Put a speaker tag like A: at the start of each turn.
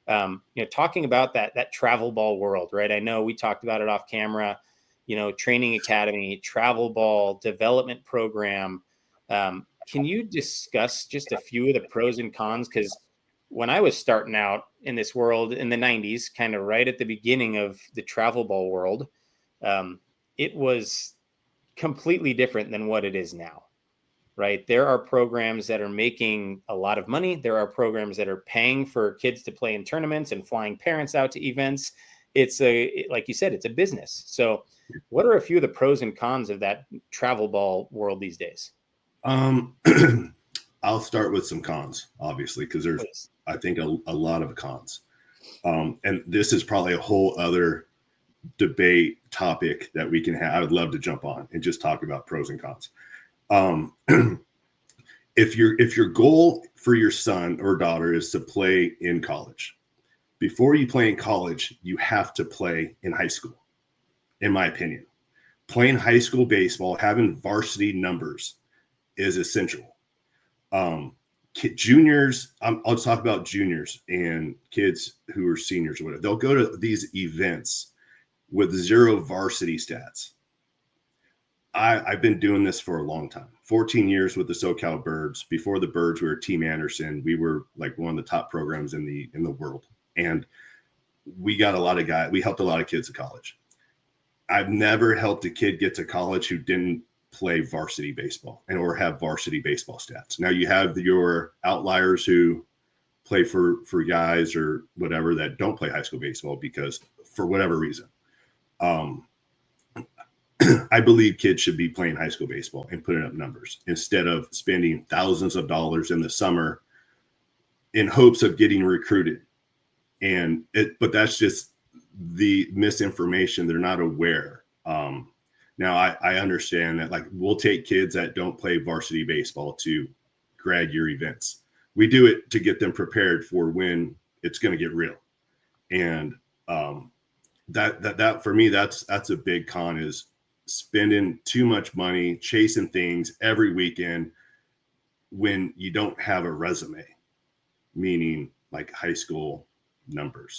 A: Talking about that travel ball world, right? I know we talked about it off camera, training academy, travel ball development program. Can you discuss just a few of the pros and cons? Because when I was starting out in this world in the 90s, kind of right at the beginning of the travel ball world, it was completely different than what it is now, right? There are programs that are making a lot of money. There are programs that are paying for kids to play in tournaments and flying parents out to events. Like you said, it's a business. So what are a few of the pros and cons of that travel ball world these days?
B: I'll start with some cons, obviously, because there's, I think, a lot of cons. And this is probably a whole other debate topic that we can have. I would love to jump on and just talk about pros and cons. If your goal for your son or daughter is to play in college, before you play in college, you have to play in high school, in my opinion. Playing high school baseball, having varsity numbers is essential. Juniors, I'll talk about juniors and kids who are seniors or whatever. They'll go to these events with 0 varsity stats. I've been doing this for a long time, 14 years with the SoCal Birds. Before the Birds, we were Team Anderson. We were like one of the top programs in the world. And we got a lot of guys. We helped a lot of kids to college. I've never helped a kid get to college who didn't play varsity baseball or have varsity baseball stats. Now you have your outliers who play for guys or whatever that don't play high school baseball because for whatever reason. I believe kids should be playing high school baseball and putting up numbers instead of spending thousands of dollars in the summer in hopes of getting recruited. But that's just the misinformation. They're not aware. Now I understand that, like, we'll take kids that don't play varsity baseball to grad year events. We do it to get them prepared for when it's going to get real. And that for me, that's a big con, is spending too much money chasing things every weekend when you don't have a resume, meaning like high school numbers.